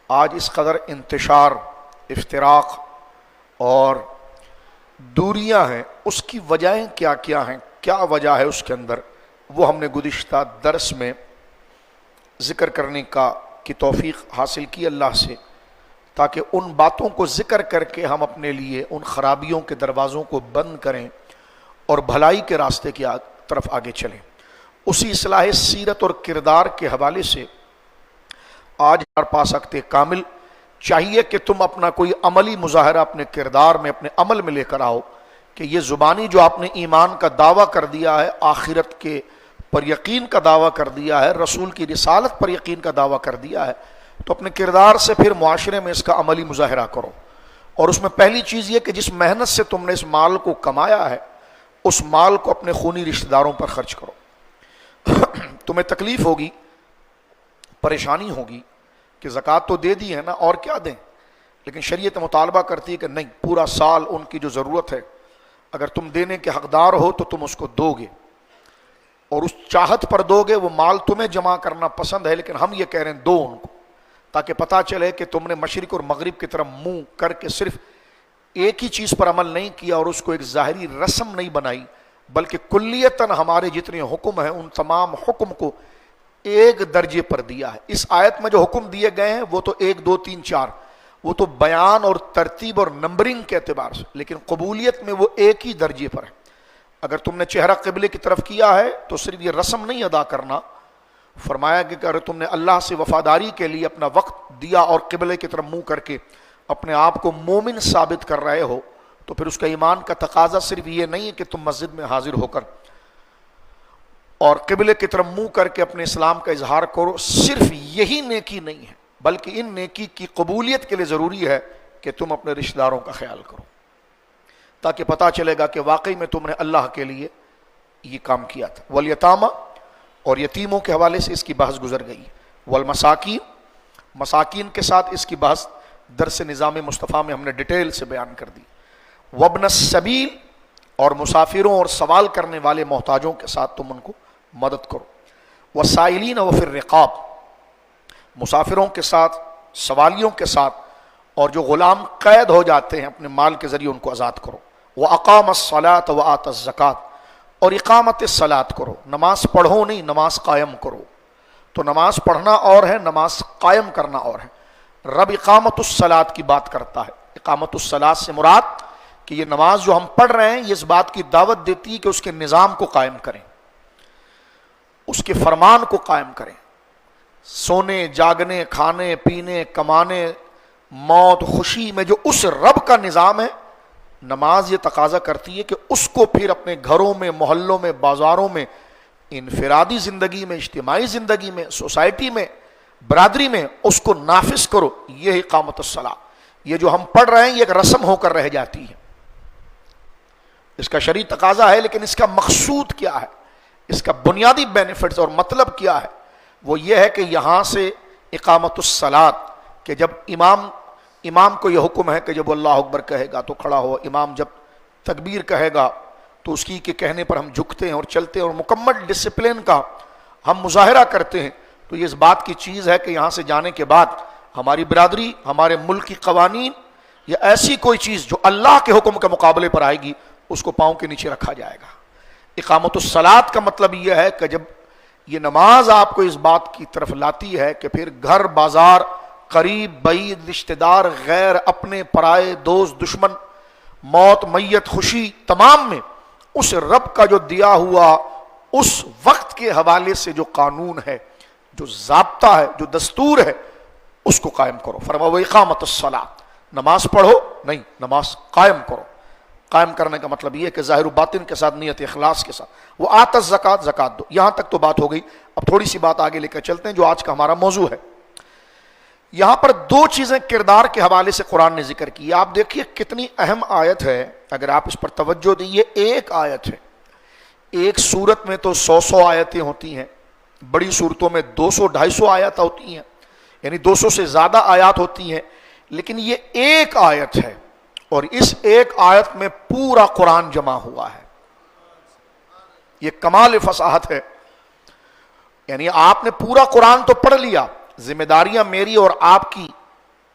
آج اس قدر انتشار، افتراق اور دوریاں ہیں، اس کی وجہیں کیا کیا ہیں، کیا وجہ ہے اس کے اندر، وہ ہم نے گزشتہ درس میں ذکر کرنے کی توفیق حاصل کی اللہ سے، تاکہ ان باتوں کو ذکر کر کے ہم اپنے لیے ان خرابیوں کے دروازوں کو بند کریں اور بھلائی کے راستے کی طرف آگے چلیں۔ اسی اصلاح سیرت اور کردار کے حوالے سے آج ہمارے پاس وقت کامل چاہیے کہ تم اپنا کوئی عملی مظاہرہ اپنے کردار میں، اپنے عمل میں لے کر آؤ، کہ یہ زبانی جو آپ نے ایمان کا دعویٰ کر دیا ہے، آخرت کے پر یقین کا دعویٰ کر دیا ہے، رسول کی رسالت پر یقین کا دعویٰ کر دیا ہے، تو اپنے کردار سے پھر معاشرے میں اس کا عملی مظاہرہ کرو۔ اور اس میں پہلی چیز یہ کہ جس محنت سے تم نے اس مال کو کمایا ہے، اس مال کو اپنے خونی رشتہ داروں پر خرچ کرو۔ تمہیں تکلیف ہوگی، پریشانی ہوگی کہ زکوٰۃ تو دے دی ہے نا، اور کیا دیں، لیکن شریعت مطالبہ کرتی ہے کہ نہیں، پورا سال ان کی جو ضرورت ہے اگر تم دینے کے حقدار ہو تو تم اس کو دو گے، اور اس چاہت پر دو گے۔ وہ مال تمہیں جمع کرنا پسند ہے، لیکن ہم یہ کہہ رہے ہیں دو ان کو، تاکہ پتہ چلے کہ تم نے مشرق اور مغرب کی طرف منہ کر کے صرف ایک ہی چیز پر عمل نہیں کیا اور اس کو ایک ظاہری رسم نہیں بنائی، بلکہ کلیتاً ہمارے جتنے حکم ہیں ان تمام حکم کو ایک درجے پر دیا ہے۔ اس آیت میں جو حکم دیے گئے ہیں وہ تو 1 2 3 4، وہ تو بیان اور ترتیب اور نمبرنگ کے اعتبار سے، لیکن قبولیت میں وہ ایک ہی درجے پر ہے۔ اگر تم نے چہرہ قبلے کی طرف کیا ہے تو صرف یہ رسم نہیں ادا کرنا، فرمایا کہ اگر تم نے اللہ سے وفاداری کے لیے اپنا وقت دیا اور قبلے کی طرف منہ کر کے اپنے آپ کو مومن ثابت کر رہے ہو، تو پھر اس کا ایمان کا تقاضا صرف یہ نہیں ہے کہ تم مسجد میں حاضر ہو کر اور قبلے کی طرف منہ کر کے اپنے اسلام کا اظہار کرو، صرف یہی نیکی نہیں ہے، بلکہ ان نیکی کی قبولیت کے لیے ضروری ہے کہ تم اپنے رشتہ داروں کا خیال کرو، تاکہ پتہ چلے گا کہ واقعی میں تم نے اللہ کے لیے یہ کام کیا تھا۔ والیتامہ، اور یتیموں کے حوالے سے اس کی بحث گزر گئی۔ والمساکین، مساکین کے ساتھ اس کی بحث درس نظام مصطفیٰ میں ہم نے ڈیٹیل سے بیان کر دی۔ وابن السبیل، اور مسافروں اور سوال کرنے والے محتاجوں کے ساتھ تم ان کو مدد کرو۔ والسائلین وفی الرقاب، مسافروں کے ساتھ، سوالیوں کے ساتھ، اور جو غلام قید ہو جاتے ہیں اپنے مال کے ذریعے ان کو آزاد کرو۔ وَأَقَامَ الصَّلَاةَ وَآتَى الزَّكَاةَ، اور اقامت الصلاۃ کرو، نماز پڑھو نہیں، نماز قائم کرو۔ تو نماز پڑھنا اور ہے، نماز قائم کرنا اور ہے۔ رب اقامت الصلاۃ کی بات کرتا ہے۔ اقامت الصلاۃ سے مراد کہ یہ نماز جو ہم پڑھ رہے ہیں یہ اس بات کی دعوت دیتی ہے کہ اس کے نظام کو قائم کریں، اس کے فرمان کو قائم کریں۔ سونے، جاگنے، کھانے، پینے، کمانے، موت، خوشی میں جو اس رب کا نظام ہے، نماز یہ تقاضا کرتی ہے کہ اس کو پھر اپنے گھروں میں، محلوں میں، بازاروں میں، انفرادی زندگی میں، اجتماعی زندگی میں، سوسائٹی میں، برادری میں اس کو نافذ کرو۔ یہ اقامت الصلاۃ، یہ جو ہم پڑھ رہے ہیں یہ ایک رسم ہو کر رہ جاتی ہے، اس کا شرعی تقاضا ہے، لیکن اس کا مقصود کیا ہے، اس کا بنیادی بینیفٹس اور مطلب کیا ہے؟ وہ یہ ہے کہ یہاں سے اقامت الصلاۃ، کہ جب امام کو یہ حکم ہے کہ جب اللہ اکبر کہے گا تو کھڑا ہو، امام جب تکبیر کہے گا تو اس کی کے کہنے پر ہم جھکتے ہیں اور چلتے ہیں، اور مکمل ڈسپلن کا ہم مظاہرہ کرتے ہیں۔ تو یہ اس بات کی چیز ہے کہ یہاں سے جانے کے بعد ہماری برادری، ہمارے ملک کی قوانین یا ایسی کوئی چیز جو اللہ کے حکم کے مقابلے پر آئے گی اس کو پاؤں کے نیچے رکھا جائے گا۔ اقامت الصلاۃ کا مطلب یہ ہے کہ جب یہ نماز آپ کو اس بات کی طرف لاتی ہے کہ پھر گھر، بازار، قریب، بعید، رشتہ دار، غیر، اپنے، پرائے، دوست، دشمن، موت، میت، خوشی، تمام میں اس رب کا جو دیا ہوا اس وقت کے حوالے سے جو قانون ہے، جو ضابطہ ہے، جو دستور ہے، اس کو قائم کرو۔ فرمایا وَإِقَامَةُ الصَّلَاةِ، نماز پڑھو نہیں، نماز قائم کرو۔ قائم کرنے کا مطلب یہ ہے کہ ظاہر و باطن کے ساتھ، نیت اخلاص کے ساتھ۔ وَآتَى الزَّكَاةَ، زکات دو۔ یہاں تک تو بات ہو گئی، اب تھوڑی سی بات آگے لے کر چلتے ہیں جو آج کا ہمارا موضوع ہے۔ یہاں پر دو چیزیں کردار کے حوالے سے قرآن نے ذکر کی، آپ دیکھیے کتنی اہم آیت ہے، اگر آپ اس پر توجہ دیں۔ یہ ایک آیت ہے، ایک سورت میں تو 100 آیتیں ہوتی ہیں، بڑی صورتوں میں 200-250 آیات ہوتی ہیں، یعنی 200 سے زیادہ آیات ہوتی ہیں، لیکن یہ ایک آیت ہے، اور اس ایک آیت میں پورا قرآن جمع ہوا ہے۔ یہ کمال فصاحت ہے، یعنی آپ نے پورا قرآن تو پڑھ لیا، ذمہ داریاں میری اور آپ کی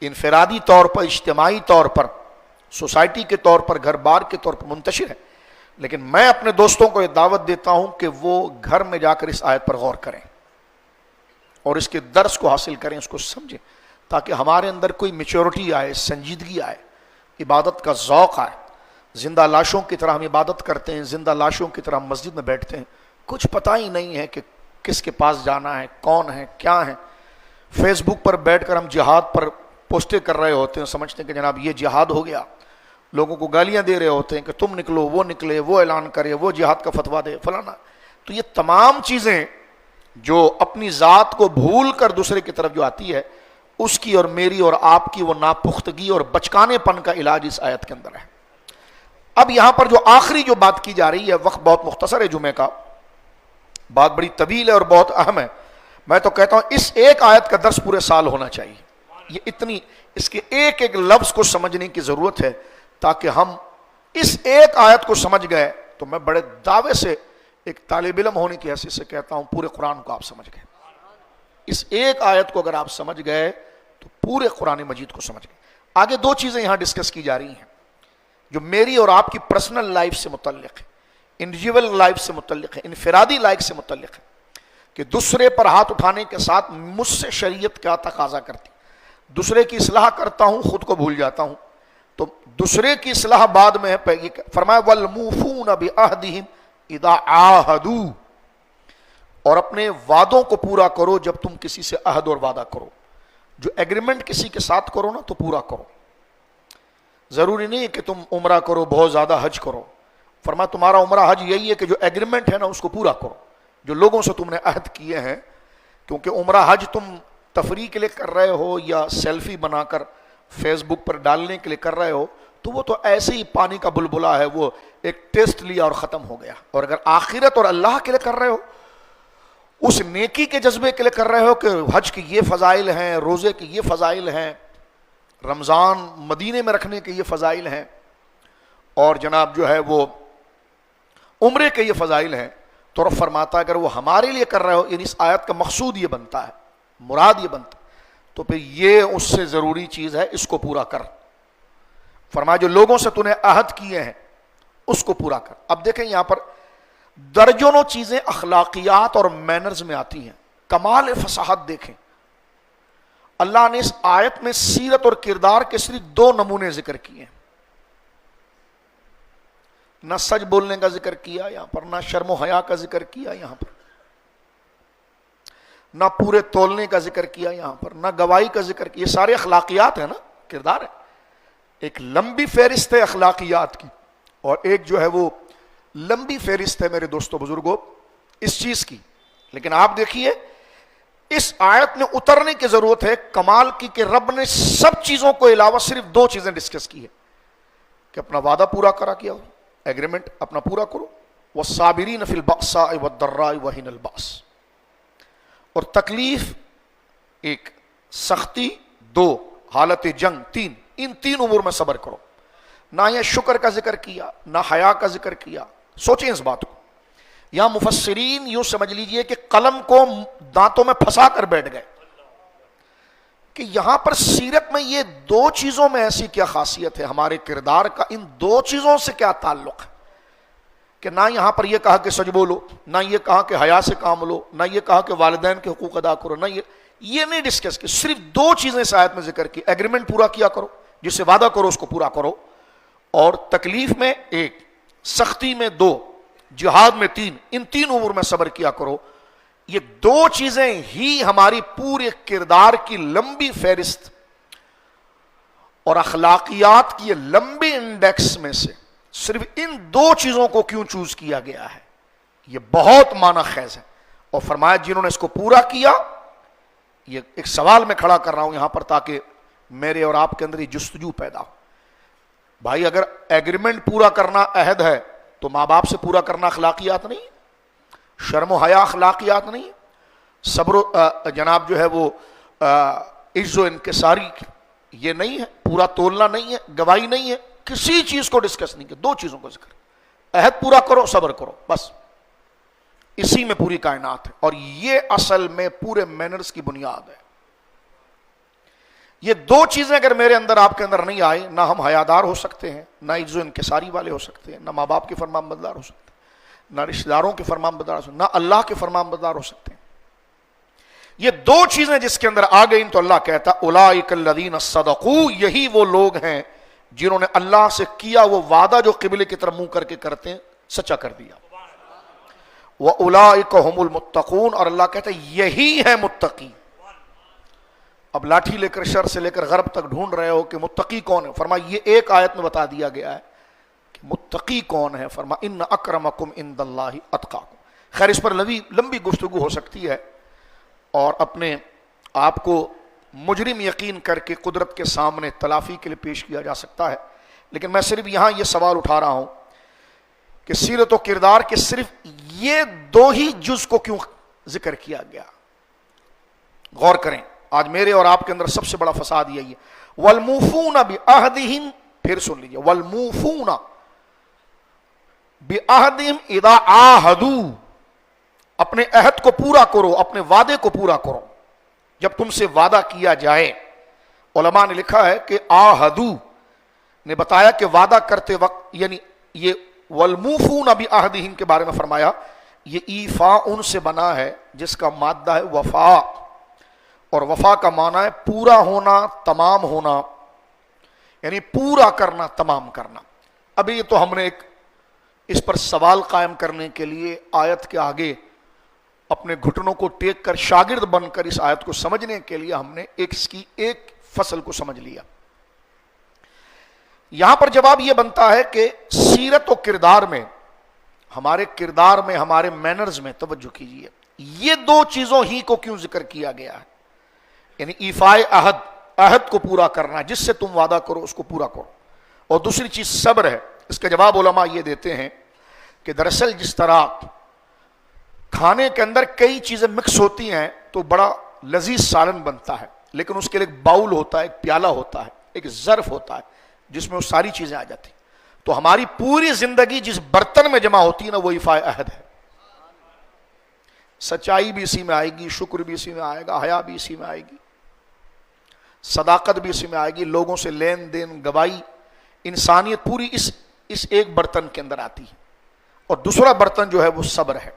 انفرادی طور پر، اجتماعی طور پر، سوسائٹی کے طور پر، گھر بار کے طور پر منتشر ہے، لیکن میں اپنے دوستوں کو یہ دعوت دیتا ہوں کہ وہ گھر میں جا کر اس آیت پر غور کریں اور اس کے درس کو حاصل کریں، اس کو سمجھیں، تاکہ ہمارے اندر کوئی میچورٹی آئے، سنجیدگی آئے، عبادت کا ذوق آئے۔ زندہ لاشوں کی طرح ہم عبادت کرتے ہیں، زندہ لاشوں کی طرح ہم مسجد میں بیٹھتے ہیں، کچھ پتہ ہی نہیں ہے کہ کس کے پاس جانا ہے، کون ہے، کیا ہے۔ فیس بک پر بیٹھ کر ہم جہاد پر پوسٹیں کر رہے ہوتے ہیں، سمجھتے ہیں کہ جناب یہ جہاد ہو گیا، لوگوں کو گالیاں دے رہے ہوتے ہیں کہ تم نکلو، وہ نکلے، وہ اعلان کرے، وہ جہاد کا فتویٰ دے، فلانا۔ تو یہ تمام چیزیں جو اپنی ذات کو بھول کر دوسرے کی طرف جو آتی ہے، اس کی اور میری اور آپ کی وہ ناپختگی اور بچکانے پن کا علاج اس آیت کے اندر ہے۔ اب یہاں پر جو آخری جو بات کی جا رہی ہے، وقت بہت مختصر ہے جمعے کا، بات بڑی طویل ہے اور بہت اہم ہے، میں تو کہتا ہوں اس ایک آیت کا درس پورے سال ہونا چاہیے۔ یہ اتنی اس کے ایک ایک لفظ کو سمجھنے کی ضرورت ہے، تاکہ ہم اس ایک آیت کو سمجھ گئے تو میں بڑے دعوے سے ایک طالب علم ہونے کی حیثیت سے کہتا ہوں پورے قرآن کو آپ سمجھ گئے۔ اس ایک آیت کو اگر آپ سمجھ گئے تو پورے قرآن مجید کو سمجھ گئے۔ آگے دو چیزیں یہاں ڈسکس کی جا رہی ہیں جو میری اور آپ کی پرسنل لائف سے متعلق ہے، انڈیویجول لائف سے متعلق ہے، انفرادی لائف سے متعلق ہے، کہ دوسرے پر ہاتھ اٹھانے کے ساتھ مجھ سے شریعت کیا تقاضا کرتی۔ دوسرے کی اصلاح کرتا ہوں، خود کو بھول جاتا ہوں، تو دوسرے کی اصلاح بعد میں ہے۔ فرمایا وَالْمُوفُونَ بِعَهْدِهِمْ اِذَا عَاهَدُوا، اور اپنے وعدوں کو پورا کرو جب تم کسی سے عہد اور وعدہ کرو۔ جو ایگریمنٹ کسی کے ساتھ کرو نا تو پورا کرو۔ ضروری نہیں ہے کہ تم عمرہ کرو، بہت زیادہ حج کرو۔ فرمایا تمہارا عمرہ حج یہی ہے کہ جو ایگریمنٹ ہے نا اس کو پورا کرو، جو لوگوں سے تم نے عہد کیے ہیں، کیونکہ عمرہ حج تم تفریح کے لیے کر رہے ہو یا سیلفی بنا کر فیس بک پر ڈالنے کے لیے کر رہے ہو تو وہ تو ایسے ہی پانی کا بلبلا ہے، وہ ایک ٹیسٹ لیا اور ختم ہو گیا۔ اور اگر آخرت اور اللہ کے لیے کر رہے ہو، اس نیکی کے جذبے کے لیے کر رہے ہو کہ حج کی یہ فضائل ہیں، روزے کی یہ فضائل ہیں، رمضان مدینے میں رکھنے کے یہ فضائل ہیں، اور جناب جو ہے وہ عمرے کے یہ فضائل ہیں، تو رب فرماتا ہے اگر وہ ہمارے لیے کر رہے ہو، یعنی اس آیت کا مقصود یہ بنتا ہے، مراد یہ بنتا ہے، تو پھر یہ اس سے ضروری چیز ہے، اس کو پورا کر۔ فرمایا جو لوگوں سے تو نے عہد کیے ہیں اس کو پورا کر۔ اب دیکھیں یہاں پر درجنوں چیزیں اخلاقیات اور مینرز میں آتی ہیں، کمال فصاحت دیکھیں۔ اللہ نے اس آیت میں سیرت اور کردار کے صرف دو نمونے ذکر کیے ہیں، نہ سچ بولنے کا ذکر کیا یہاں پر، نہ شرم و حیا کا ذکر کیا یہاں پر، نہ پورے تولنے کا ذکر کیا یہاں پر، نہ گواہی کا ذکر کیا۔ یہ سارے اخلاقیات ہیں نا، کردار ہے۔ ایک لمبی فہرست ہے اخلاقیات کی، اور ایک جو ہے وہ لمبی فہرست ہے میرے دوستو بزرگوں اس چیز کی۔ لیکن آپ دیکھیے اس آیت میں اترنے کی ضرورت ہے کمال کی، کہ رب نے سب چیزوں کو علاوہ صرف دو چیزیں ڈسکس کی ہے، کہ اپنا وعدہ پورا کرا کیا ہو، ایگریمنٹ اپنا پورا کرو، والصابرین فی البأساء والضراء وحین البأس، اور تکلیف ایک، سختی دو، حالت جنگ تین، ان تین امور میں صبر کرو۔ نہ یہ شکر کا ذکر کیا، نہ حیا کا ذکر کیا۔ سوچیں اس بات کو، یہاں مفسرین یوں سمجھ لیجئے کہ قلم کو دانتوں میں پھنسا کر بیٹھ گئے کہ یہاں پر سیرت میں یہ دو چیزوں میں ایسی کیا خاصیت ہے، ہمارے کردار کا ان دو چیزوں سے کیا تعلق ہے، کہ نہ یہاں پر یہ کہا کہ سچ بولو، نہ یہ کہا کہ حیا سے کام لو، نہ یہ کہا کہ والدین کے حقوق ادا کرو، نہ یہ نہیں ڈسکس کی، صرف دو چیزیں اس آیت میں ذکر کی۔ ایگریمنٹ پورا کیا کرو، جس سے وعدہ کرو اس کو پورا کرو، اور تکلیف میں ایک، سختی میں دو، جہاد میں تین، ان تین امور میں صبر کیا کرو۔ یہ دو چیزیں ہی ہماری پورے کردار کی لمبی فہرست اور اخلاقیات کی لمبی انڈیکس میں سے صرف ان دو چیزوں کو کیوں چوز کیا گیا ہے، یہ بہت معنی خیز ہے۔ اور فرمایا جنہوں نے اس کو پورا کیا، یہ ایک سوال میں کھڑا کر رہا ہوں یہاں پر تاکہ میرے اور آپ کے اندر یہ جستجو پیدا ہو۔ بھائی اگر ایگریمنٹ پورا کرنا عہد ہے تو ماں باپ سے پورا کرنا اخلاقیات نہیں، شرم و حیا اخلاقیات نہیں، صبر جناب جو ہے وہ عز و انکساری یہ نہیں ہے، پورا تولنا نہیں ہے، گواہی نہیں ہے، کسی چیز کو ڈسکس نہیں کیا، دو چیزوں کو ذکر، عہد پورا کرو، صبر کرو، بس اسی میں پوری کائنات ہے، اور یہ اصل میں پورے مینرز کی بنیاد ہے۔ یہ دو چیزیں اگر میرے اندر آپ کے اندر نہیں آئے، نہ ہم حیادار ہو سکتے ہیں، نہ عجز و انکساری والے ہو سکتے ہیں، نہ ماں باپ کے فرمان بردار ہو سکتے ہیں، نہ رشتہ داروں کے فرمان بردار ہو سکتے ہیں، نہ اللہ کے فرمان بردار ہو سکتے ہیں۔ یہ دو چیزیں جس کے اندر آ گئیں تو اللہ کہتا اولئک الذین صدقوا، یہی وہ لوگ ہیں جنہوں نے اللہ سے کیا وہ وعدہ جو قبلے کی طرف منہ کر کے کرتے ہیں سچا کر دیا۔ وَأُولَئِكَ هُمُ الْمُتَّقُونَ، اور اللہ کہتا ہے یہی ہے متقی۔ اب لاٹھی لے کر شر سے لے کر غرب تک ڈھونڈ رہے ہو کہ متقی کون ہے، فرمایا یہ ایک آیت میں بتا دیا گیا ہے کہ متقی کون ہے، فرمایا ان اکرمکم عند اللہ اتقاکم۔ خیر اس پر لمبی گفتگو ہو سکتی ہے اور اپنے آپ کو مجرم یقین کر کے قدرت کے سامنے تلافی کے لیے پیش کیا جا سکتا ہے، لیکن میں صرف یہاں یہ سوال اٹھا رہا ہوں کہ سیرت و کردار کے صرف یہ دو ہی جز کو کیوں ذکر کیا گیا؟ غور کریں، آج میرے اور آپ کے اندر سب سے بڑا فساد یہی ہے۔ والموفون بعہدہم، پھر سن لیجیے، والموفون بعہدہم اذا عاہدوا، اپنے عہد کو پورا کرو، اپنے وعدے کو پورا کرو جب تم سے وعدہ کیا جائے۔ علماء نے لکھا ہے کہ عاہدوا نے بتایا کہ وعدہ کرتے وقت، یعنی یہ والموفون بعہدہم کے بارے میں فرمایا یہ ایفا ان سے بنا ہے جس کا مادہ ہے وفا، اور وفا کا معنی ہے پورا ہونا، تمام ہونا، یعنی پورا کرنا، تمام کرنا۔ ابھی تو ہم نے اس پر سوال قائم کرنے کے لیے آیت کے آگے اپنے گھٹنوں کو ٹیک کر شاگرد بن کر اس آیت کو سمجھنے کے لیے ہم نے اس کی ایک فصل کو سمجھ لیا۔ یہاں پر جواب یہ بنتا ہے کہ سیرت و کردار میں، ہمارے کردار میں، ہمارے مینرز میں توجہ کیجیے، یہ دو چیزوں ہی کو کیوں ذکر کیا گیا ہے؟ یعنی ایفائے عہد، عہد کو پورا کرنا، جس سے تم وعدہ کرو اس کو پورا کرو، اور دوسری چیز صبر ہے۔ اس کا جواب علماء یہ دیتے ہیں کہ دراصل جس طرح کھانے کے اندر کئی چیزیں مکس ہوتی ہیں تو بڑا لذیذ سالن بنتا ہے، لیکن اس کے لیے ایک باؤل ہوتا ہے، ایک پیالہ ہوتا ہے، ایک ظرف ہوتا ہے جس میں وہ ساری چیزیں آ جاتی ہیں۔ تو ہماری پوری زندگی جس برتن میں جمع ہوتی ہے نا، وہ ایفائے عہد ہے۔ سچائی بھی اسی میں آئے گی، شکر بھی اسی میں آئے گا، حیا بھی اسی میں آئے گی، صداقت بھی اسی میں آئے گی، لوگوں سے لین دین، گواہی، انسانیت پوری اس ایک برتن کے اندر آتی ہے۔ اور دوسرا برتن جو ہے وہ صبر ہے،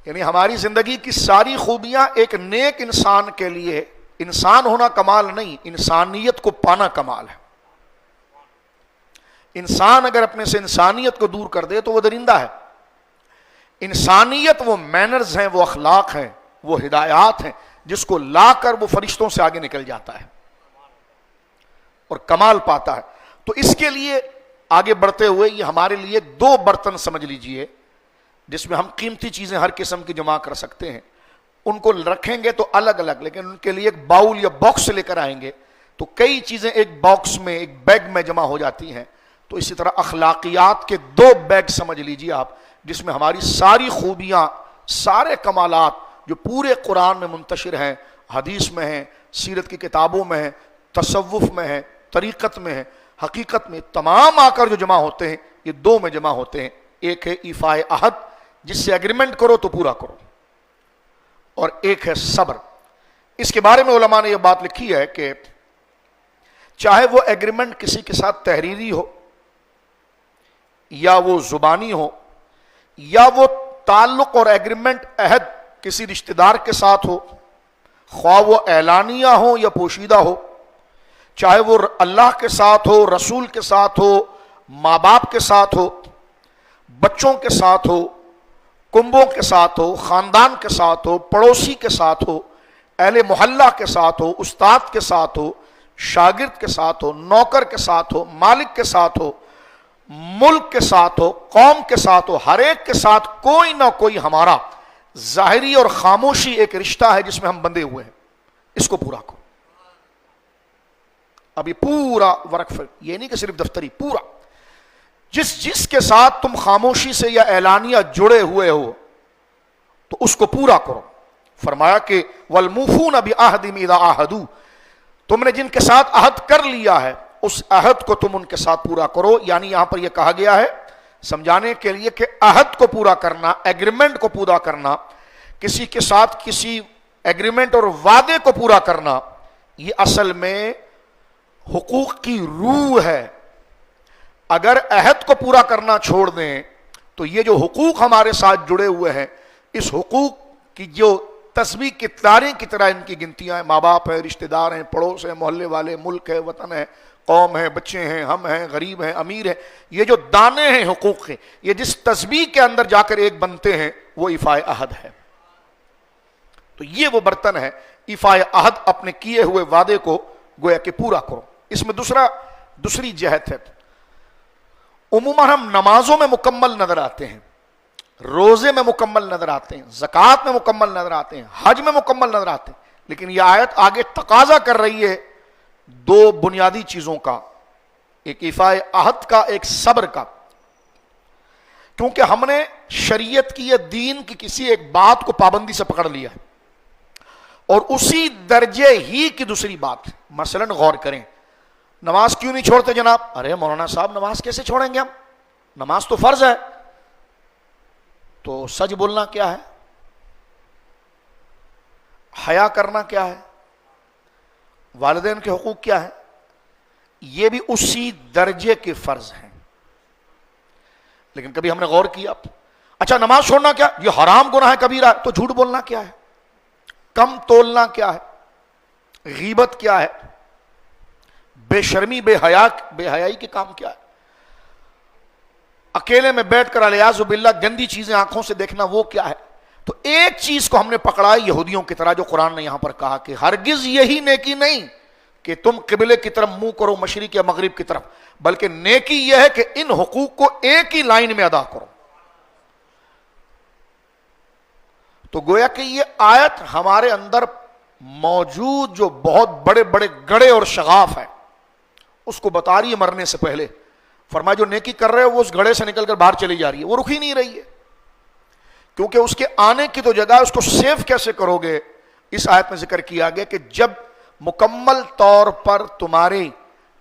یعنی ہماری زندگی کی ساری خوبیاں ایک نیک انسان کے لیے، انسان ہونا کمال نہیں، انسانیت کو پانا کمال ہے۔ انسان اگر اپنے سے انسانیت کو دور کر دے تو وہ درندہ ہے۔ انسانیت وہ مینرز ہیں، وہ اخلاق ہیں، وہ ہدایات ہیں جس کو لا کر وہ فرشتوں سے آگے نکل جاتا ہے اور کمال پاتا ہے۔ تو اس کے لیے آگے بڑھتے ہوئے یہ ہمارے لیے دو برتن سمجھ لیجئے جس میں ہم قیمتی چیزیں ہر قسم کی جمع کر سکتے ہیں۔ ان کو رکھیں گے تو الگ الگ، لیکن ان کے لیے ایک باؤل یا باکس لے کر آئیں گے تو کئی چیزیں ایک باکس میں، ایک بیگ میں جمع ہو جاتی ہیں۔ تو اسی طرح اخلاقیات کے دو بیگ سمجھ لیجئے آپ، جس میں ہماری ساری خوبیاں، سارے کمالات جو پورے قرآن میں منتشر ہیں، حدیث میں ہیں، سیرت کی کتابوں میں ہیں، تصوف میں ہیں، طریقت میں ہیں، حقیقت میں، تمام آ کر جو جمع ہوتے ہیں یہ دو میں جمع ہوتے ہیں۔ ایک ہے ایفائے عہد، جس سے ایگریمنٹ کرو تو پورا کرو، اور ایک ہے صبر۔ اس کے بارے میں علماء نے یہ بات لکھی ہے کہ چاہے وہ ایگریمنٹ کسی کے ساتھ تحریری ہو، یا وہ زبانی ہو، یا وہ تعلق اور ایگریمنٹ عہد کسی رشتہ دار کے ساتھ ہو، خواہ وہ اعلانیہ ہو یا پوشیدہ ہو، چاہے وہ اللہ کے ساتھ ہو، رسول کے ساتھ ہو، ماں باپ کے ساتھ ہو، بچوں کے ساتھ ہو، کنبوں کے ساتھ ہو، خاندان کے ساتھ ہو، پڑوسی کے ساتھ ہو، اہل محلہ کے ساتھ ہو، استاد کے ساتھ ہو، شاگرد کے ساتھ ہو، نوکر کے ساتھ ہو، مالک کے ساتھ ہو، ملک کے ساتھ ہو، قوم کے ساتھ ہو، ہر ایک کے ساتھ کوئی نہ کوئی ہمارا ظاہری اور خاموشی ایک رشتہ ہے جس میں ہم بندھے ہوئے ہیں، اس کو پورا کرو۔ اب یہ پورا ورق، یہ نہیں کہ صرف دفتری، پورا جس کے ساتھ تم خاموشی سے یا اعلانیہ جڑے ہوئے ہو تو اس کو پورا کرو۔ فرمایا کہ والموفون بعہدہم اذا عاہدوا، تم نے جن کے ساتھ عہد کر لیا ہے اس عہد کو تم ان کے ساتھ پورا کرو۔ یعنی یہاں پر یہ کہا گیا ہے سمجھانے کے لیے کہ عہد کو پورا کرنا، ایگریمنٹ کو پورا کرنا، کسی کے ساتھ کسی ایگریمنٹ اور وعدے کو پورا کرنا، یہ اصل میں حقوق کی روح ہے. اگر عہد کو پورا کرنا چھوڑ دیں تو یہ جو حقوق ہمارے ساتھ جڑے ہوئے ہیں، اس حقوق کی جو تسبیح کی تاریں کی طرح ان کی گنتیاں ہیں، ماں باپ ہیں، رشتہ دار ہیں، پڑوس ہیں، محلے والے، ملک ہے، وطن ہے، قوم ہے، بچے ہیں، ہم ہیں، غریب ہیں، امیر ہیں، یہ جو دانے ہیں حقوق کے، یہ جس تسبیح کے اندر جا کر ایک بنتے ہیں وہ ایفائے عہد ہے. تو یہ وہ برتن ہے، ایفائے عہد، اپنے کیے ہوئے وعدے کو گویا کہ پورا کرو. اس میں دوسری جہت ہے. عموماً ہم نمازوں میں مکمل نظر آتے ہیں، روزے میں مکمل نظر آتے ہیں، زکوٰۃ میں مکمل نظر آتے ہیں، حج میں مکمل نظر آتے ہیں، لیکن یہ آیت آگے تقاضا کر رہی ہے دو بنیادی چیزوں کا، ایک ایفائے عہد کا، ایک صبر کا. کیونکہ ہم نے شریعت کی یا دین کی کسی ایک بات کو پابندی سے پکڑ لیا ہے، اور اسی درجے ہی کی دوسری بات. مثلا غور کریں، نماز کیوں نہیں چھوڑتے جناب؟ ارے مولانا صاحب نماز کیسے چھوڑیں گے ہم، نماز تو فرض ہے. تو سچ بولنا کیا ہے، حیا کرنا کیا ہے، والدین کے حقوق کیا ہے، یہ بھی اسی درجے کے فرض ہیں. لیکن کبھی ہم نے غور کیا؟ اچھا نماز چھوڑنا کیا، یہ حرام گناہ کبیرہ، تو جھوٹ بولنا کیا ہے، کم تولنا کیا ہے، غیبت کیا ہے، بے شرمی بے حیائی کے کام کیا ہے، اکیلے میں بیٹھ کر الیاذ باللہ گندی چیزیں آنکھوں سے دیکھنا وہ کیا ہے. تو ایک چیز کو ہم نے پکڑا یہودیوں کی طرح، جو قرآن نے یہاں پر کہا کہ ہرگز یہی نیکی نہیں کہ تم قبلے کی طرف منہ کرو، مشرق یا مغرب کی طرف، بلکہ نیکی یہ ہے کہ ان حقوق کو ایک ہی لائن میں ادا کرو. تو گویا کہ یہ آیت ہمارے اندر موجود جو بہت بڑے بڑے گڑھے اور شغاف ہے اس کو بتا رہی ہے مرنے سے پہلے. فرمایا جو نیکی کر رہے ہو وہ اس گڑھے سے نکل کر باہر چلی جا رہی ہے، وہ رک ہی نہیں رہی ہے، کیونکہ اس کے آنے کی تو جگہ اس کو سیو کیسے کرو گے. اس آیت میں ذکر کیا گیا کہ جب مکمل طور پر تمہاری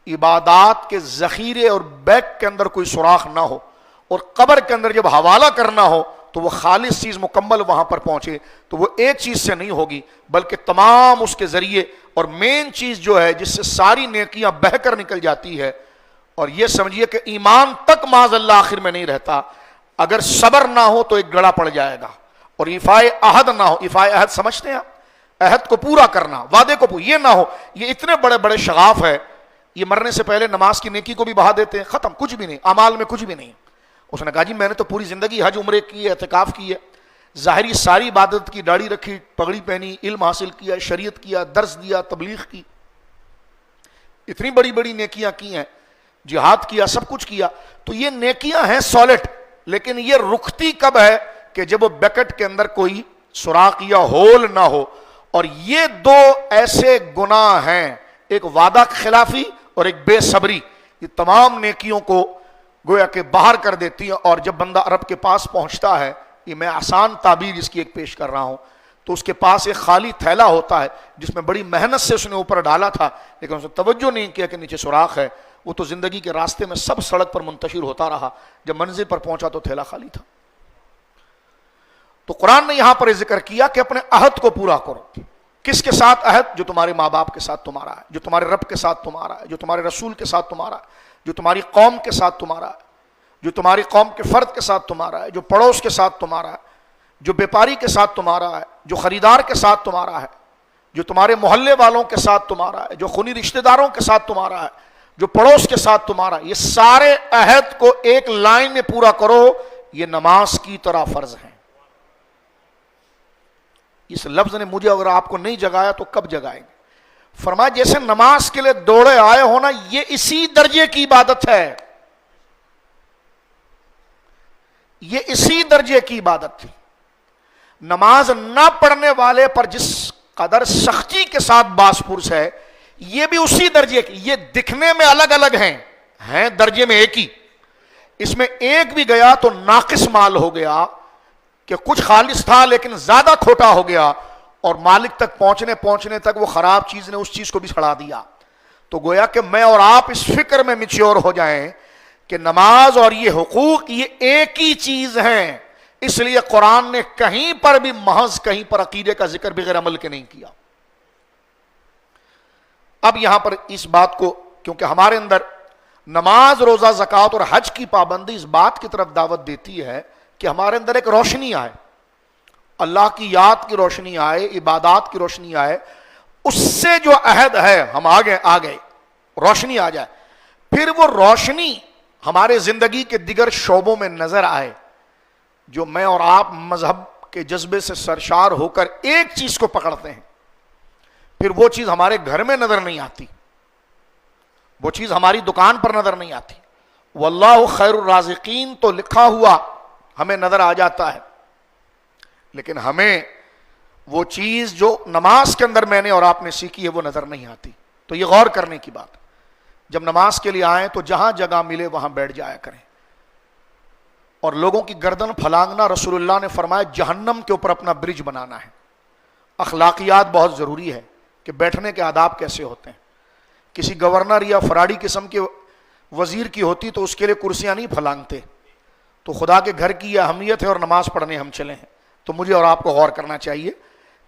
عبادات کے ذخیرے اور بیگ کے اندر کوئی سوراخ نہ ہو، اور قبر کے اندر جب حوالہ کرنا ہو تو وہ خالص چیز مکمل وہاں پر پہنچے، تو وہ ایک چیز سے نہیں ہوگی بلکہ تمام اس کے ذریعے. اور مین چیز جو ہے جس سے ساری نیکیاں بہہ کر نکل جاتی ہے، اور یہ سمجھیے کہ ایمان تک معاذ اللہ آخر میں نہیں رہتا، اگر صبر نہ ہو تو ایک گڑا پڑ جائے گا، اور ایفائے عہد نہ ہو. ایفائے عہد سمجھتے ہیں آپ؟ عہد کو پورا کرنا، وعدے کو یہ نہ ہو. یہ اتنے بڑے بڑے شغاف ہے، یہ مرنے سے پہلے نماز کی نیکی کو بھی بہا دیتے ہیں، ختم، کچھ بھی نہیں، اعمال میں کچھ بھی نہیں. اس نے کہا جی میں نے تو پوری زندگی حج عمرے کی ہے، اعتکاف کی ہے، ظاہری ساری عبادت کی، داڑھی رکھی، پگڑی پہنی، علم حاصل کیا، شریعت کیا، درس دیا، تبلیغ کی، اتنی بڑی بڑی نیکیاں کی ہیں، جہاد کیا، سب کچھ کیا. تو یہ نیکیاں ہیں سالڈ، لیکن یہ رکتی کب ہے کہ جب وہ بیکٹ کے اندر کوئی سوراخ یا ہول نہ ہو. اور یہ دو ایسے گناہ ہیں، ایک وعدہ خلافی اور ایک بے صبری، یہ تمام نیکیوں کو گویا کہ باہر کر دیتی ہیں. اور جب بندہ رب کے پاس پہنچتا ہے، یہ میں آسان تعبیر اس کی ایک پیش کر رہا ہوں، تو اس کے پاس ایک خالی تھیلا ہوتا ہے جس میں بڑی محنت سے اس نے اوپر ڈالا تھا، لیکن اس نے توجہ نہیں کیا کہ نیچے سوراخ ہے. وہ تو زندگی کے راستے میں سب سڑک پر منتشر ہوتا رہا، جب منزل پر پہنچا تو تھیلا خالی تھا. تو قرآن نے یہاں پر ذکر کیا کہ اپنے عہد کو پورا کرو. کس کے ساتھ عہد؟ جو تمہارے ماں باپ کے ساتھ تمہارا ہے، جو تمہارے رب کے ساتھ تمہارا ہے، جو تمہارے رسول کے ساتھ تمہارا ہے، جو تمہاری قوم کے ساتھ تمہارا ہے، جو تمہاری قوم کے فرد کے ساتھ تمہارا ہے، جو پڑوس کے ساتھ تمہارا ہے، جو بیپاری کے ساتھ تمہارا ہے، جو خریدار کے ساتھ تمہارا ہے، جو تمہارے محلے والوں کے ساتھ تمہارا ہے، جو خونی رشتہ داروں کے ساتھ تمہارا ہے، جو پڑوس کے ساتھ تمہارا. یہ سارے عہد کو ایک لائن میں پورا کرو. یہ نماز کی طرح فرض ہیں. اس لفظ نے مجھے اگر آپ کو نہیں جگایا تو کب جگائیں گے؟ فرمایا جیسے نماز کے لیے دوڑے آئے ہو نا، یہ اسی درجے کی عبادت ہے، یہ اسی درجے کی عبادت تھی. نماز نہ پڑھنے والے پر جس قدر سختی کے ساتھ باس پرس ہے، یہ بھی اسی درجے کی. یہ دکھنے میں الگ الگ ہیں درجے میں ایک ہی. اس میں ایک بھی گیا تو ناقص مال ہو گیا کہ کچھ خالص تھا لیکن زیادہ کھوٹا ہو گیا، اور مالک تک پہنچنے تک وہ خراب چیز نے اس چیز کو بھی چھڑا دیا. تو گویا کہ میں اور آپ اس فکر میں میچور ہو جائیں کہ نماز اور یہ حقوق یہ ایک ہی چیز ہیں. اس لیے قرآن نے کہیں پر بھی محض کہیں پر عقیدے کا ذکر بغیر عمل کے نہیں کیا. اب یہاں پر اس بات کو، کیونکہ ہمارے اندر نماز، روزہ، زکوٰۃ اور حج کی پابندی اس بات کی طرف دعوت دیتی ہے کہ ہمارے اندر ایک روشنی آئے، اللہ کی یاد کی روشنی آئے، عبادات کی روشنی آئے، اس سے جو عہد ہے ہم آگے روشنی آ جائے، پھر وہ روشنی ہمارے زندگی کے دیگر شعبوں میں نظر آئے، جو میں اور آپ مذہب کے جذبے سے سرشار ہو کر ایک چیز کو پکڑتے ہیں، پھر وہ چیز ہمارے گھر میں نظر نہیں آتی، وہ چیز ہماری دکان پر نظر نہیں آتی۔ واللہ خیر الرازقین تو لکھا ہوا ہمیں نظر آ جاتا ہے، لیکن ہمیں وہ چیز جو نماز کے اندر میں نے اور آپ نے سیکھی ہے وہ نظر نہیں آتی۔ تو یہ غور کرنے کی بات، جب نماز کے لیے آئیں تو جہاں جگہ ملے وہاں بیٹھ جایا کریں، اور لوگوں کی گردن پھلانگنا رسول اللہ نے فرمایا جہنم کے اوپر اپنا برج بنانا ہے۔ اخلاقیات بہت ضروری ہے کہ بیٹھنے کے آداب کیسے ہوتے ہیں۔ کسی گورنر یا فراڈی قسم کے وزیر کی ہوتی تو اس کے لیے کرسیاں نہیں پھلانگتے، تو خدا کے گھر کی یہ اہمیت ہے اور نماز پڑھنے ہم چلے ہیں، تو مجھے اور آپ کو غور کرنا چاہیے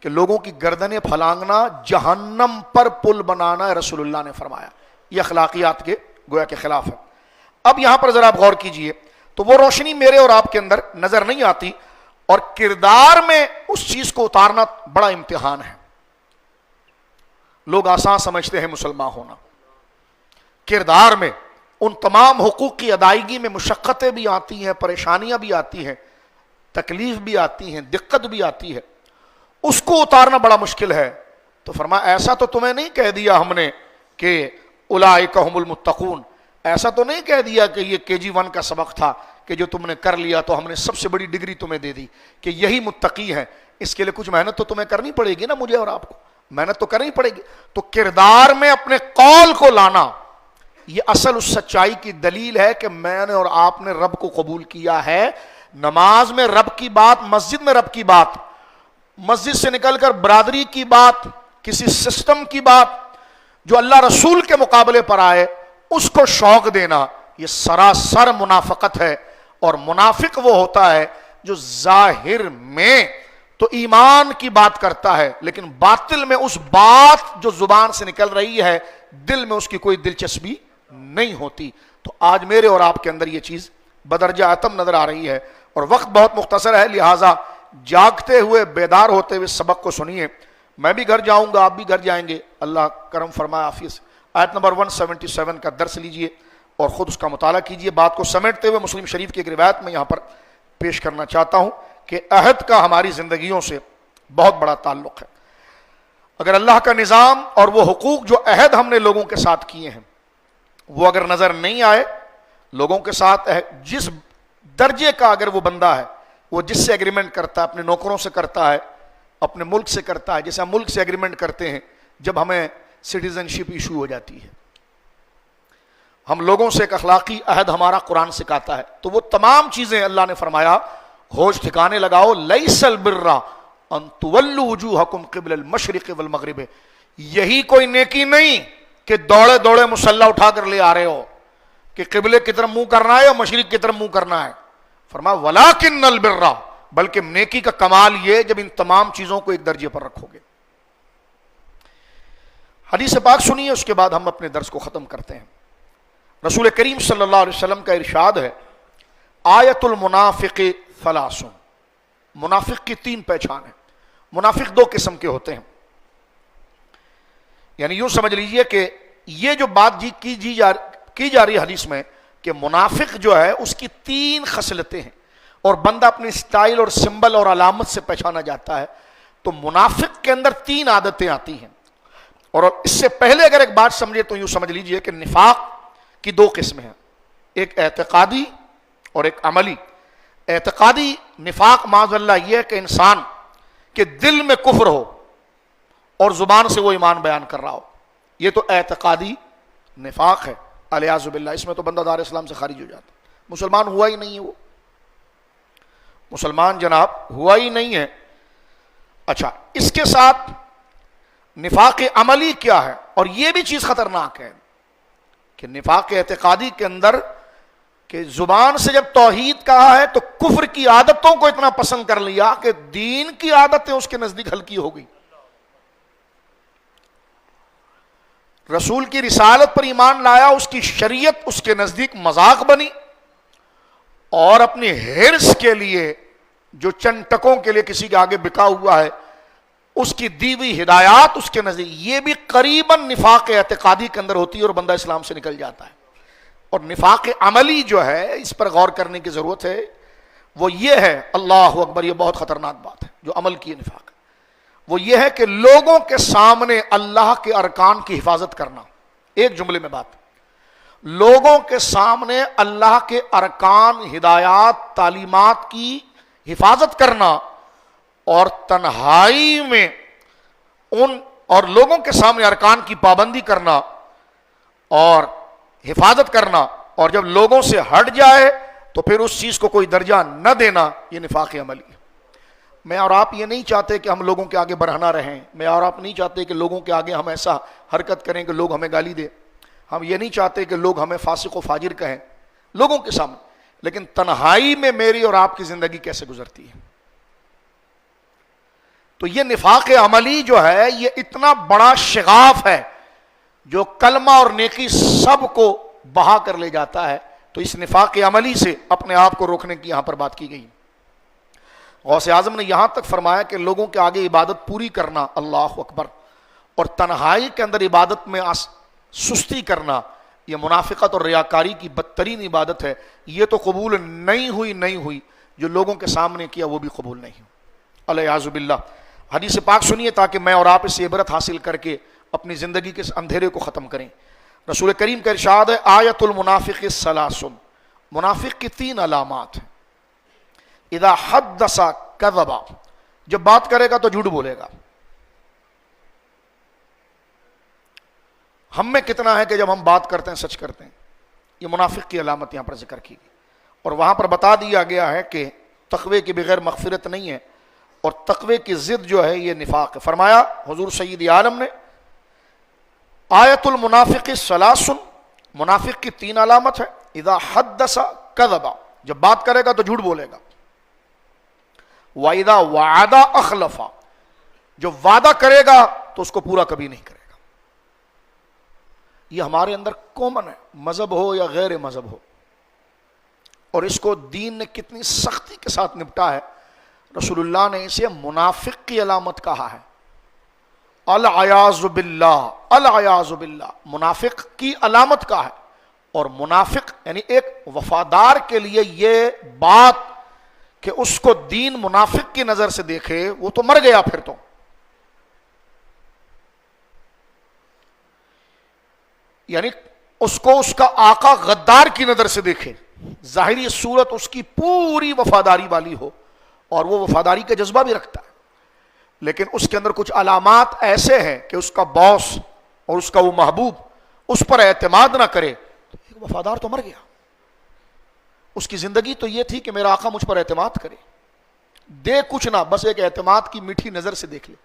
کہ لوگوں کی گردنیں پھلانگنا جہنم پر پل بنانا ہے، رسول اللہ نے فرمایا۔ یہ اخلاقیات کے گویا کے خلاف ہے۔ اب یہاں پر ذرا آپ غور کیجئے، تو وہ روشنی میرے اور آپ کے اندر نظر نہیں آتی، اور کردار میں اس چیز کو اتارنا بڑا امتحان ہے۔ لوگ آسان سمجھتے ہیں مسلمان ہونا، کردار میں ان تمام حقوق کی ادائیگی میں مشقتیں بھی آتی ہیں، پریشانیاں بھی آتی ہیں، تکلیف بھی آتی ہیں، دقت بھی آتی ہے، اس کو اتارنا بڑا مشکل ہے۔ تو فرمایا ایسا تو تمہیں نہیں کہہ دیا ہم نے کہ اولئک هم المتقون، ایسا تو نہیں کہہ دیا کہ یہ KG1 کا سبق تھا کہ جو تم نے کر لیا تو ہم نے سب سے بڑی ڈگری تمہیں دے دی کہ یہی متقی ہیں۔ اس کے لیے کچھ محنت تو تمہیں کرنی پڑے گی نا، مجھے اور آپ کو محنت تو کرنی پڑے گی۔ تو کردار میں اپنے قول کو لانا، یہ اصل اس سچائی کی دلیل ہے کہ میں نے اور آپ نے رب کو قبول کیا ہے۔ نماز میں رب کی بات، مسجد میں رب کی بات، مسجد سے نکل کر برادری کی بات، کسی سسٹم کی بات جو اللہ رسول کے مقابلے پر آئے اس کو شوق دینا، یہ سراسر منافقت ہے۔ اور منافق وہ ہوتا ہے جو ظاہر میں تو ایمان کی بات کرتا ہے، لیکن باطل میں اس بات جو زبان سے نکل رہی ہے دل میں اس کی کوئی دلچسپی نہیں ہوتی۔ تو آج میرے اور آپ کے اندر یہ چیز بدرجہ اتم نظر آ رہی ہے، اور وقت بہت مختصر ہے، لہٰذا جاگتے ہوئے بیدار ہوتے ہوئے سبق کو سنیے۔ میں بھی گھر جاؤں گا، آپ بھی گھر جائیں گے، اللہ کرم فرمائے حافظ۔ آیت نمبر 177 کا درس لیجئے اور خود اس کا مطالعہ کیجئے۔ بات کو سمیٹتے ہوئے مسلم شریف کی ایک روایت میں یہاں پر پیش کرنا چاہتا ہوں کہ عہد کا ہماری زندگیوں سے بہت بڑا تعلق ہے۔ اگر اللہ کا نظام اور وہ حقوق جو عہد ہم نے لوگوں کے ساتھ کیے ہیں وہ اگر نظر نہیں آئے، لوگوں کے ساتھ جس درجے کا اگر وہ بندہ ہے، وہ جس سے ایگریمنٹ کرتا ہے، اپنے نوکروں سے کرتا ہے، اپنے ملک سے کرتا ہے، جیسے ہم ملک سے ایگریمنٹ کرتے ہیں جب ہمیں سٹیزن شپ ایشو ہو جاتی ہے، ہم لوگوں سے ایک اخلاقی عہد ہمارا قرآن سکھاتا ہے، تو وہ تمام چیزیں اللہ نے فرمایا ہوش ٹھکانے لگاؤ، لیس البر ان تولوا وجوہکم قبل المشرق والمغرب، یہی کوئی نیکی نہیں کہ دوڑے دوڑے مسلح اٹھا کر لے آ رہے ہو کہ قبلے کی طرف منہ کرنا ہے یا مشرق کی طرف منہ کرنا ہے۔ فرمایا ولکن البر، بلکہ نیکی کا کمال یہ جب ان تمام چیزوں کو ایک درجے پر رکھو گے۔ حدیث پاک سنیے، اس کے بعد ہم اپنے درس کو ختم کرتے ہیں۔ رسول کریم صلی اللہ علیہ وسلم کا ارشاد ہے، آیت المنافق ثلاث، منافق کی 3 پہچان ہیں۔ منافق 2 قسم کے ہوتے ہیں، یعنی یوں سمجھ لیجئے کہ یہ جو بات کی جا رہی حدیث میں کہ منافق جو ہے اس کی 3 خصلتیں ہیں، اور بندہ اپنی سٹائل اور سمبل اور علامت سے پہچانا جاتا ہے۔ تو منافق کے اندر 3 عادتیں آتی ہیں، اور اس سے پہلے اگر ایک بات سمجھے تو یوں سمجھ لیجئے کہ نفاق کی 2 قسمیں ہیں، ایک اعتقادی اور ایک عملی۔ اعتقادی نفاق معاذ اللہ یہ ہے کہ انسان کے دل میں کفر ہو اور زبان سے وہ ایمان بیان کر رہا ہو، یہ تو اعتقادی نفاق ہے، الیاذ باللہ۔ اس میں تو بندہ دار اسلام سے خارج ہو جاتا، مسلمان ہوا ہی نہیں ہے، وہ مسلمان جناب ہوا ہی نہیں ہے۔ اچھا، اس کے ساتھ نفاق عملی کیا ہے؟ اور یہ بھی چیز خطرناک ہے کہ نفاق اعتقادی کے اندر کہ زبان سے جب توحید کہا ہے تو کفر کی عادتوں کو اتنا پسند کر لیا کہ دین کی عادتیں اس کے نزدیک ہلکی ہو گئی۔ رسول کی رسالت پر ایمان لایا، اس کی شریعت اس کے نزدیک مذاق بنی، اور اپنی ہرس کے لیے جو چند ٹکوں کے لیے کسی کے آگے بکا ہوا ہے، اس کی دی ہوئی ہدایات اس کے نزدیک، یہ بھی قریباً نفاق اعتقادی کے اندر ہوتی ہے اور بندہ اسلام سے نکل جاتا ہے۔ اور نفاق عملی جو ہے، اس پر غور کرنے کی ضرورت ہے، وہ یہ ہے، اللہ اکبر، یہ بہت خطرناک بات ہے جو عمل کی نفاق ہے، وہ یہ ہے کہ لوگوں کے سامنے اللہ کے ارکان کی حفاظت کرنا۔ ایک جملے میں بات، لوگوں کے سامنے اللہ کے ارکان، ہدایات، تعلیمات کی حفاظت کرنا، اور تنہائی میں اور لوگوں کے سامنے ارکان کی پابندی کرنا اور حفاظت کرنا، اور جب لوگوں سے ہٹ جائے تو پھر اس چیز کو کوئی درجہ نہ دینا، یہ نفاق عملی ہے۔ میں اور آپ یہ نہیں چاہتے کہ ہم لوگوں کے آگے برہنہ رہیں، میں اور آپ نہیں چاہتے کہ لوگوں کے آگے ہم ایسا حرکت کریں کہ لوگ ہمیں گالی دیں، ہم یہ نہیں چاہتے کہ لوگ ہمیں فاسق و فاجر کہیں لوگوں کے سامنے، لیکن تنہائی میں میری اور آپ کی زندگی کیسے گزرتی ہے؟ تو یہ نفاق عملی جو ہے، یہ اتنا بڑا شغاف ہے جو کلمہ اور نیکی سب کو بہا کر لے جاتا ہے۔ تو اس نفاق عملی سے اپنے آپ کو روکنے کی یہاں پر بات کی گئی۔ غوث اعظم نے یہاں تک فرمایا کہ لوگوں کے آگے عبادت پوری کرنا، اللہ اکبر، اور تنہائی کے اندر عبادت میں سستی کرنا، یہ منافقت اور ریاکاری کی بدترین عبادت ہے۔ یہ تو قبول نہیں ہوئی، جو لوگوں کے سامنے کیا وہ بھی قبول نہیں ہوئی، الیاذ باللہ۔ حدیث پاک سنیے تاکہ میں اور آپ اس سے عبرت حاصل کر کے اپنی زندگی کے اس اندھیرے کو ختم کریں۔ رسول کریم کا ارشاد ہے، آیت المنافق ثلاث، منافق کی 3 علامات ہیں۔ اذا حدث کذب، جب بات کرے گا تو جھوٹ بولے گا۔ ہم میں کتنا ہے کہ جب ہم بات کرتے ہیں سچ کرتے ہیں؟ یہ منافق کی علامت یہاں پر ذکر کی گئی، اور وہاں پر بتا دیا گیا ہے کہ تقوی کے بغیر مغفرت نہیں ہے، اور تقوی کی ضد جو ہے یہ نفاق ہے۔ فرمایا حضور سید عالم نے، آیت المنافق ثلاث، منافق کی 3 علامت ہے۔ اذا حدث کذب، جب بات کرے گا تو جھوٹ بولے گا۔ وَإِذَا وَعَدَ أَخْلَفَ، جو وعدہ کرے گا تو اس کو پورا کبھی نہیں کرے گا۔ یہ ہمارے اندر کامن ہے، مذہب ہو یا غیر مذہب ہو، اور اس کو دین نے کتنی سختی کے ساتھ نپٹا ہے۔ رسول اللہ نے اسے منافق کی علامت کہا ہے، العیاذ باللہ، العیاذ باللہ، منافق کی علامت کا ہے۔ اور منافق یعنی ایک وفادار کے لیے یہ بات کہ اس کو دین منافق کی نظر سے دیکھے، وہ تو مر گیا پھر تو۔ یعنی اس کو اس کا آقا غدار کی نظر سے دیکھے، ظاہری صورت اس کی پوری وفاداری والی ہو، اور وہ وفاداری کا جذبہ بھی رکھتا ہے، لیکن اس کے اندر کچھ علامات ایسے ہیں کہ اس کا باس اور اس کا وہ محبوب اس پر اعتماد نہ کرے، تو ایک وفادار تو مر گیا۔ اس کی زندگی تو یہ تھی کہ میرا آقا مجھ پر اعتماد کرے، دے کچھ نہ، بس ایک اعتماد کی میٹھی نظر سے دیکھ لے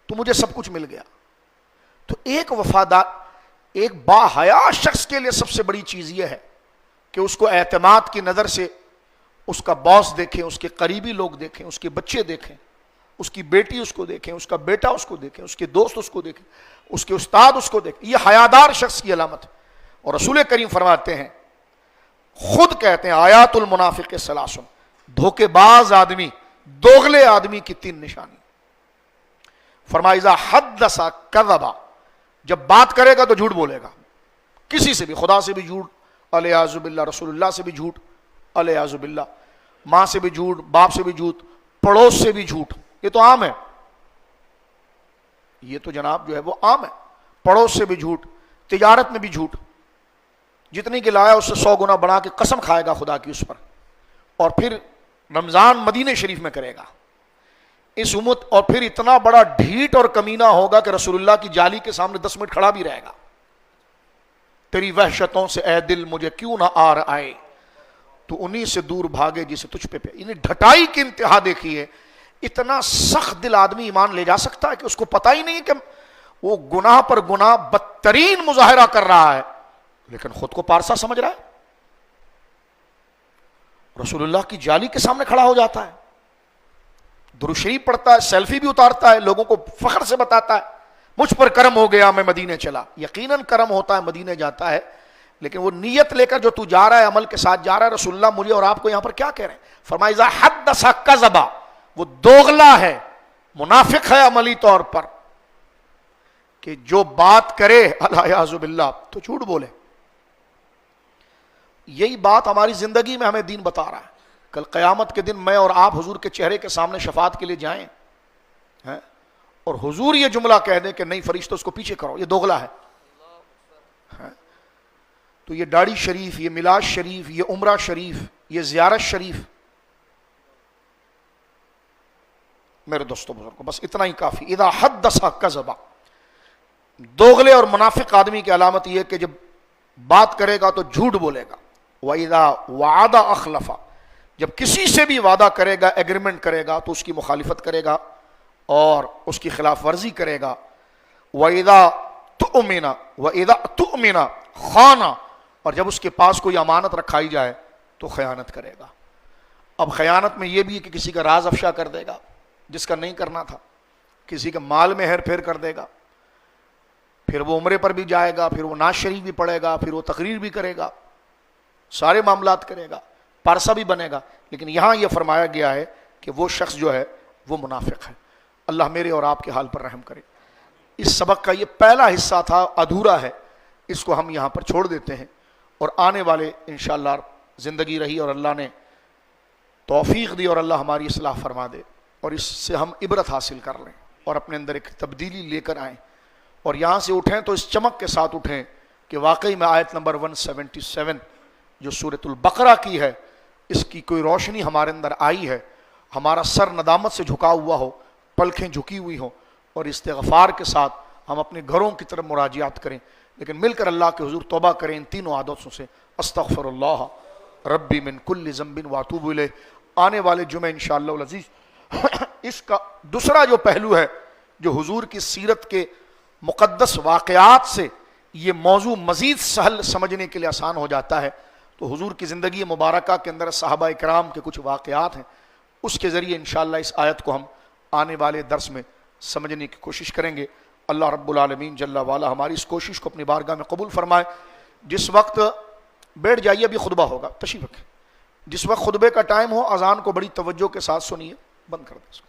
تو مجھے سب کچھ مل گیا۔ تو ایک وفادار، ایک باحیا شخص کے لیے سب سے بڑی چیز یہ ہے کہ اس کو اعتماد کی نظر سے اس کا باس دیکھیں، اس کے قریبی لوگ دیکھیں، اس کے بچے دیکھیں، اس کی بیٹی اس کو دیکھیں، اس کا بیٹا اس کو دیکھیں، اس کے دوست اس کو دیکھیں، اس کے استاد اس کو دیکھیں۔ یہ حیادار شخص کی علامت ہے۔ اور رسول کریم فرماتے ہیں، خود کہتے ہیں، آیات المنافق ثلاث، دھوکے باز آدمی، دوغلے آدمی کی 3 نشانی۔ فرمایا اذا حدث کذب، جب بات کرے گا تو جھوٹ بولے گا، کسی سے بھی، خدا سے بھی جھوٹ، الیاذ باللہ، رسول اللہ سے بھی جھوٹ، الیاذ باللہ، ماں سے بھی جھوٹ، باپ سے بھی جھوٹ، پڑوس سے بھی جھوٹ۔ یہ تو عام ہے، یہ تو جناب جو ہے وہ عام ہے۔ پڑوس سے بھی جھوٹ، تجارت میں بھی جھوٹ، جتنی کہ لایا اس سے 100 گنا بڑھا کے قسم کھائے گا خدا کی اس پر، اور پھر رمضان مدینے شریف میں کرے گا اس امت، اور پھر اتنا بڑا ڈھیٹ اور کمینہ ہوگا کہ رسول اللہ کی جالی کے سامنے 10 منٹ کھڑا بھی رہے گا۔ تیری وحشتوں سے اے دل مجھے کیوں نہ آر آئے، تو انہی سے دور بھاگے جسے تجھ پہ انہیں ڈھٹائی کی انتہا دیکھی ہے۔ اتنا سخت دل آدمی ایمان لے جا سکتا ہے کہ اس کو پتہ ہی نہیں کہ وہ گناہ پر گناہ بدترین مظاہرہ کر رہا ہے، لیکن خود کو پارسا سمجھ رہا ہے۔ رسول اللہ کی جالی کے سامنے کھڑا ہو جاتا ہے، درود شریف پڑھتا ہے، سیلفی بھی اتارتا ہے، لوگوں کو فخر سے بتاتا ہے، مجھ پر کرم ہو گیا میں مدینے چلا. یقیناً کرم ہوتا ہے مدینے جاتا ہے, لیکن وہ نیت لے کر جو تو جا رہا ہے, عمل کے ساتھ جا رہا ہے. رسول اللہ مجھے اور آپ کو یہاں پر کیا کہہ رہے ہیں؟ فرمایا اذا حدث کذب, وہ دوغلا ہے, منافق ہے عملی طور پر, کہ جو بات کرے الیاذ باللہ تو جھوٹ بولے. یہی بات ہماری زندگی میں ہمیں دین بتا رہا ہے. کل قیامت کے دن میں اور آپ حضور کے چہرے کے سامنے شفاعت کے لیے جائیں اور حضور یہ جملہ کہہ دیں کہ نہیں فرشتوں اس کو پیچھے کرو, یہ دوغلا ہے. تو یہ داڑھی شریف, یہ میلاد شریف, یہ عمرہ شریف, یہ زیارت شریف, میرے دوستوں بزرگوں بس اتنا ہی کافی. اذا حدث کذب, دوغلے اور منافق آدمی کی علامت یہ کہ جب بات کرے گا تو جھوٹ بولے گا. وَإِذَا وَعَدَ أَخْلَفَ, جب کسی سے بھی وعدہ کرے گا, ایگریمنٹ کرے گا تو اس کی مخالفت کرے گا اور اس کی خلاف ورزی کرے گا. وَإِذَا تُؤْمِنَ خَانَ, اور جب اس کے پاس کوئی امانت رکھائی جائے تو خیانت کرے گا. اب خیانت میں یہ بھی ہے کہ کسی کا راز افشا کر دے گا جس کا نہیں کرنا تھا, کسی کے مال میں ہیر پھیر کر دے گا, پھر وہ عمرے پر بھی جائے گا, پھر وہ نعت شریف بھی پڑھے گا, پھر وہ تقریر بھی کرے گا, سارے معاملات کرے گا, پارسا بھی بنے گا. لیکن یہاں یہ فرمایا گیا ہے کہ وہ شخص جو ہے وہ منافق ہے. اللہ میرے اور آپ کے حال پر رحم کرے. اس سبق کا یہ پہلا حصہ تھا, ادھورا ہے, اس کو ہم یہاں پر چھوڑ دیتے ہیں, اور آنے والے انشاءاللہ زندگی رہی اور اللہ نے توفیق دی اور اللہ ہماری اصلاح فرما دے, اور اس سے ہم عبرت حاصل کر لیں اور اپنے اندر ایک تبدیلی لے کر آئیں, اور یہاں سے اٹھیں تو اس چمک کے ساتھ اٹھیں کہ واقعی میں آیت نمبر 177 جو سورۃ البقرہ کی ہے, اس کی کوئی روشنی ہمارے اندر آئی ہے. ہمارا سر ندامت سے جھکا ہوا ہو, پلکیں جھکی ہوئی ہوں, اور استغفار کے ساتھ ہم اپنے گھروں کی طرف مراجعات کریں, لیکن مل کر اللہ کے حضور توبہ کریں ان تینوں عادتوں سے. استغفر اللہ ربی من کل ذنب واتوب الیہ. آنے والے جمعے انشاءاللہ العزیز اس کا دوسرا جو پہلو ہے, جو حضور کی سیرت کے مقدس واقعات سے یہ موضوع مزید سہل سمجھنے کے لیے آسان ہو جاتا ہے. تو حضور کی زندگی مبارکہ کے اندر صحابہ اکرام کے کچھ واقعات ہیں, اس کے ذریعے انشاءاللہ اس آیت کو ہم آنے والے درس میں سمجھنے کی کوشش کریں گے. اللہ رب العالمین جل وعلا ہماری اس کوشش کو اپنی بارگاہ میں قبول فرمائے. جس وقت بیٹھ جائیے, ابھی خطبہ ہوگا, تشریف رکھیں. جس وقت خطبے کا ٹائم ہو اذان کو بڑی توجہ کے ساتھ سنیے, بند کر دیں اس کو.